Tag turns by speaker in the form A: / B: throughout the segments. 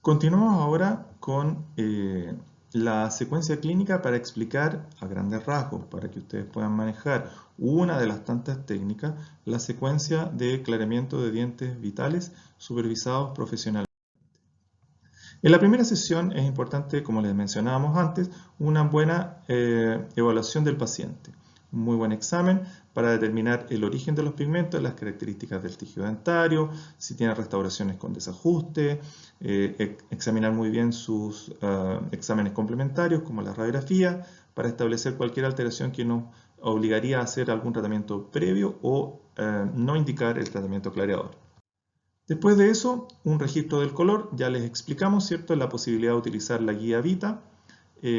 A: Continuamos ahora con la secuencia clínica para explicar a grandes rasgos, para que ustedes puedan manejar una de las tantas técnicas, la secuencia de clareamiento de dientes vitales supervisados profesionalmente. En la primera sesión es importante, como les mencionábamos antes, una buena evaluación del paciente. Un muy buen examen para determinar el origen de los pigmentos, las características del tejido dentario, si tiene restauraciones con desajuste, examinar muy bien sus exámenes complementarios como la radiografía para establecer cualquier alteración que nos obligaría a hacer algún tratamiento previo o no indicar el tratamiento clareador. Después de eso, un registro del color, ya les explicamos, ¿cierto?, la posibilidad de utilizar la guía Vita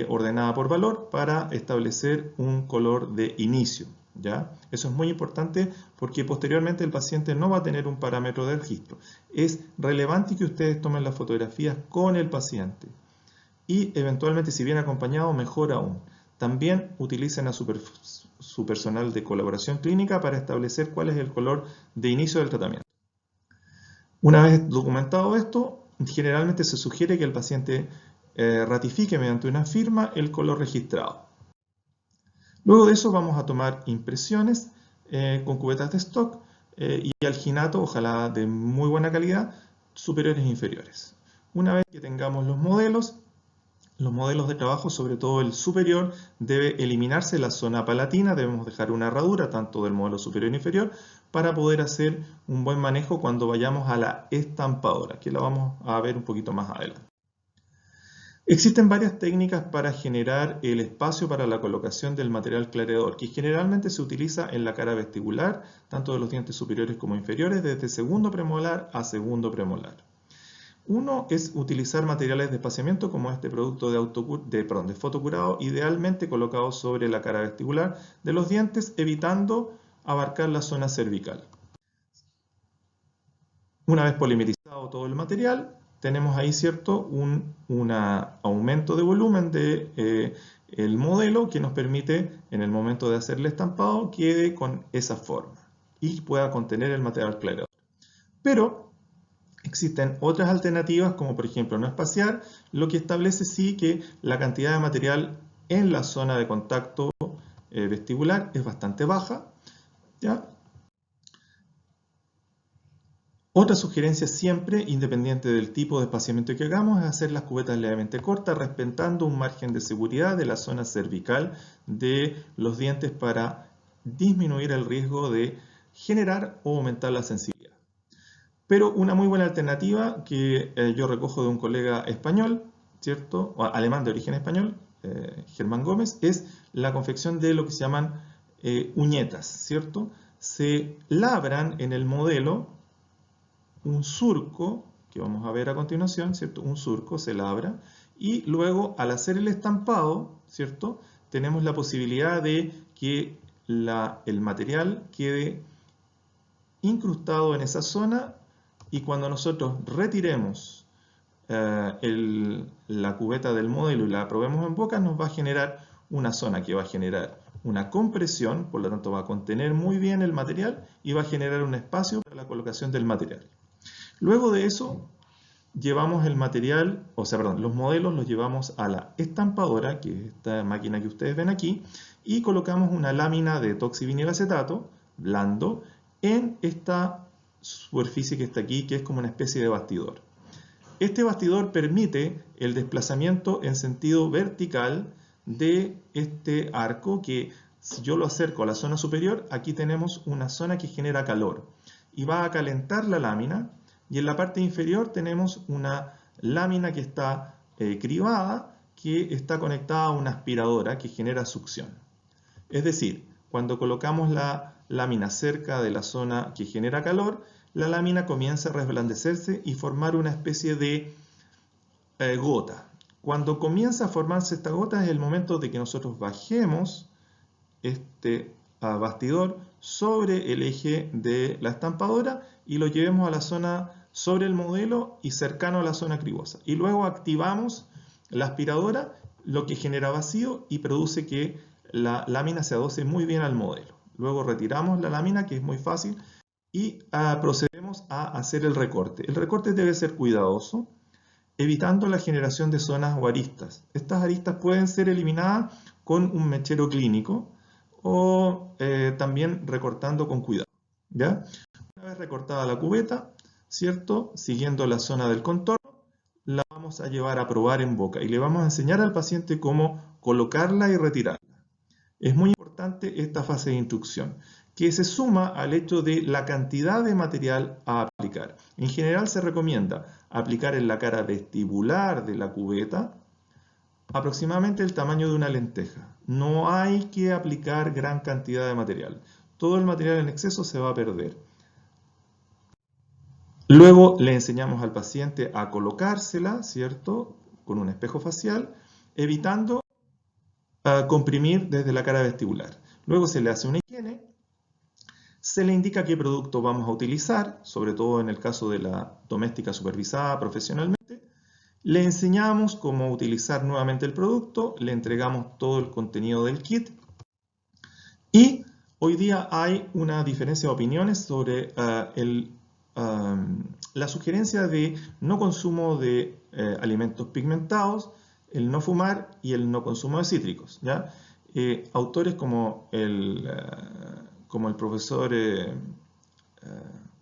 A: ordenada por valor para establecer un color de inicio, ¿ya? Eso es muy importante porque posteriormente el paciente no va a tener un parámetro de registro. Es relevante que ustedes tomen las fotografías con el paciente y eventualmente, si viene acompañado, mejor aún. También utilicen a su personal de colaboración clínica para establecer cuál es el color de inicio del tratamiento. Una vez documentado esto, generalmente se sugiere que el paciente ratifique mediante una firma el color registrado. Luego de eso vamos a tomar impresiones con cubetas de stock y alginato, ojalá de muy buena calidad, superiores e inferiores. Una vez que tengamos los modelos de trabajo, sobre todo el superior, debe eliminarse la zona palatina, debemos dejar una herradura tanto del modelo superior e inferior para poder hacer un buen manejo cuando vayamos a la estampadora, que la vamos a ver un poquito más adelante. Existen varias técnicas para generar el espacio para la colocación del material clareador, que generalmente se utiliza en la cara vestibular, tanto de los dientes superiores como inferiores, desde segundo premolar a segundo premolar. Uno es utilizar materiales de espaciamiento como este producto de fotocurado, idealmente colocado sobre la cara vestibular de los dientes, evitando abarcar la zona cervical. Una vez polimerizado todo el material, tenemos ahí, ¿cierto?, un aumento de volumen del modelo que nos permite, en el momento de hacer el estampado, quede con esa forma y pueda contener el material clareador. Pero existen otras alternativas, como por ejemplo no espaciar, lo que establece sí que la cantidad de material en la zona de contacto vestibular es bastante baja, ¿ya? Otra sugerencia siempre, independiente del tipo de espaciamiento que hagamos, es hacer las cubetas levemente cortas, respetando un margen de seguridad de la zona cervical de los dientes para disminuir el riesgo de generar o aumentar la sensibilidad. Pero una muy buena alternativa que yo recojo de un colega español, ¿cierto?, o alemán de origen español, Germán Gómez, es la confección de lo que se llaman uñetas, ¿cierto? Se labran en el modelo un surco, que vamos a ver a continuación, ¿cierto? Un surco se labra y luego al hacer el estampado, ¿cierto?, tenemos la posibilidad de que el material quede incrustado en esa zona y cuando nosotros retiremos la cubeta del modelo y la probemos en boca, nos va a generar una zona que va a generar una compresión, por lo tanto va a contener muy bien el material y va a generar un espacio para la colocación del material. Luego de eso, llevamos el material, los modelos los llevamos a la estampadora, que es esta máquina que ustedes ven aquí, y colocamos una lámina de toxivinilacetato blando en esta superficie que está aquí, que es como una especie de bastidor. Este bastidor permite el desplazamiento en sentido vertical de este arco que, si yo lo acerco a la zona superior, aquí tenemos una zona que genera calor y va a calentar la lámina, y en la parte inferior tenemos una lámina que está cribada, que está conectada a una aspiradora que genera succión. Es decir, cuando colocamos la lámina cerca de la zona que genera calor, la lámina comienza a resplandecerse y formar una especie de gota. Cuando comienza a formarse esta gota es el momento de que nosotros bajemos este bastidor sobre el eje de la estampadora y lo llevemos a la zona sobre el modelo y cercano a la zona cribosa. Y luego activamos la aspiradora, lo que genera vacío y produce que la lámina se adoce muy bien al modelo. Luego retiramos la lámina, que es muy fácil, y procedemos a hacer el recorte. El recorte debe ser cuidadoso. evitando la generación de zonas o aristas. Estas aristas pueden ser eliminadas con un mechero clínico o también recortando con cuidado, ¿ya? Una vez recortada la cubeta, ¿cierto? Siguiendo la zona del contorno, la vamos a llevar a probar en boca y le vamos a enseñar al paciente cómo colocarla y retirarla. Es muy importante esta fase de instrucción, que se suma al hecho de la cantidad de material a aplicar. En general se recomienda aplicar en la cara vestibular de la cubeta aproximadamente el tamaño de una lenteja. No hay que aplicar gran cantidad de material. Todo el material en exceso se va a perder. Luego le enseñamos al paciente a colocársela, ¿cierto? Con un espejo facial, evitando comprimir desde la cara vestibular. Luego se le hace una higiene, se le indica qué producto vamos a utilizar, sobre todo en el caso de la doméstica supervisada profesionalmente. Le enseñamos cómo utilizar nuevamente el producto, le entregamos todo el contenido del kit y hoy día hay una diferencia de opiniones sobre la sugerencia de no consumo de alimentos pigmentados, el no fumar y el no consumo de cítricos, ¿ya? Autores como el profesor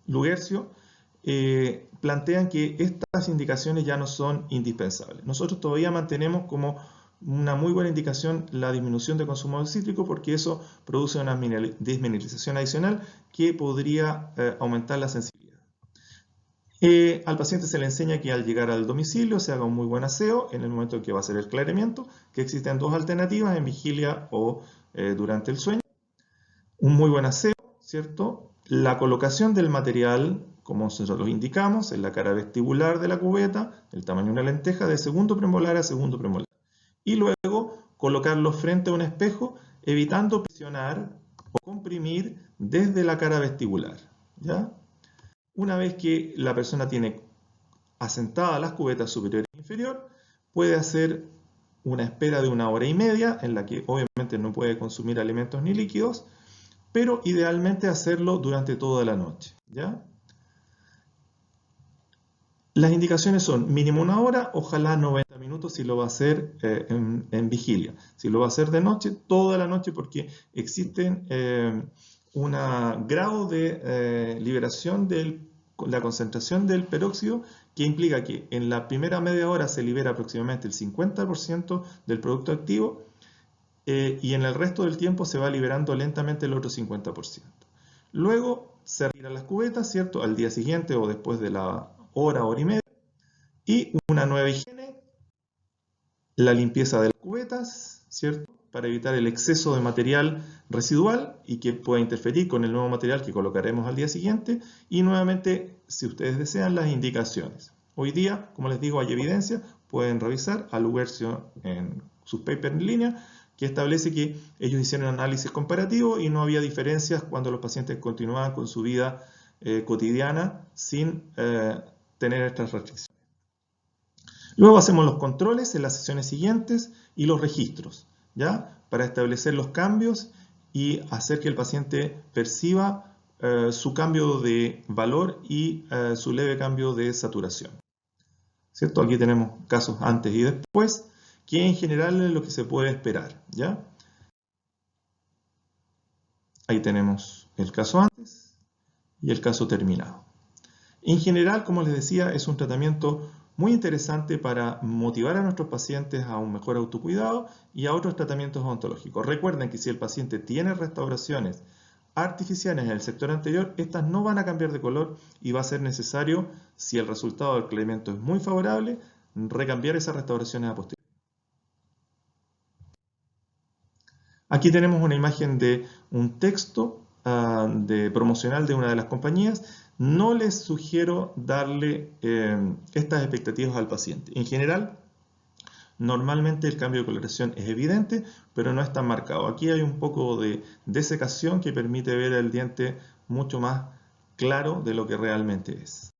A: Lugercio plantean que estas indicaciones ya no son indispensables. Nosotros todavía mantenemos como una muy buena indicación la disminución de consumo de cítrico porque eso produce una desmineralización adicional que podría aumentar la sensibilidad. Al paciente se le enseña que al llegar al domicilio se haga un muy buen aseo en el momento en que va a hacer el clareamiento, que existen dos alternativas en vigilia o durante el sueño. Un muy buen aseo, ¿cierto? La colocación del material, como nosotros lo indicamos, en la cara vestibular de la cubeta, el tamaño de una lenteja, de segundo premolar a segundo premolar. Y luego colocarlo frente a un espejo, evitando presionar o comprimir desde la cara vestibular, ¿ya? Una vez que la persona tiene asentadas las cubetas superior e inferior, puede hacer una espera de 1 hora y media en la que obviamente no puede consumir alimentos ni líquidos, pero idealmente hacerlo durante toda la noche, ¿ya? Las indicaciones son mínimo 1 hora, ojalá 90 minutos si lo va a hacer en vigilia. Si lo va a hacer de noche, toda la noche, porque existen un grado de liberación de la concentración del peróxido que implica que en la primera media hora se libera aproximadamente el 50% del producto activo y en el resto del tiempo se va liberando lentamente el otro 50%. Luego se retiran las cubetas, ¿cierto? Al día siguiente o después de la hora y media. Y una nueva higiene, la limpieza de las cubetas, ¿cierto? Para evitar el exceso de material residual y que pueda interferir con el nuevo material que colocaremos al día siguiente. Y nuevamente, si ustedes desean, las indicaciones. Hoy día, como les digo, hay evidencia, pueden revisar a Lugercio en sus papers en línea, que establece que ellos hicieron análisis comparativo y no había diferencias cuando los pacientes continuaban con su vida cotidiana sin tener estas restricciones. Luego hacemos los controles en las sesiones siguientes y los registros, ¿ya? Para establecer los cambios y hacer que el paciente perciba su cambio de valor y su leve cambio de saturación, ¿cierto? Aquí tenemos casos antes y después, que en general es lo que se puede esperar, ¿ya? Ahí tenemos el caso antes y el caso terminado. En general, como les decía, es un tratamiento muy interesante para motivar a nuestros pacientes a un mejor autocuidado y a otros tratamientos odontológicos. Recuerden que si el paciente tiene restauraciones artificiales en el sector anterior, estas no van a cambiar de color y va a ser necesario, si el resultado del clareamiento es muy favorable, recambiar esas restauraciones a posteriori. Aquí tenemos una imagen de un texto promocional de una de las compañías. No les sugiero darle estas expectativas al paciente. En general, normalmente el cambio de coloración es evidente, pero no es tan marcado. Aquí hay un poco de desecación que permite ver el diente mucho más claro de lo que realmente es.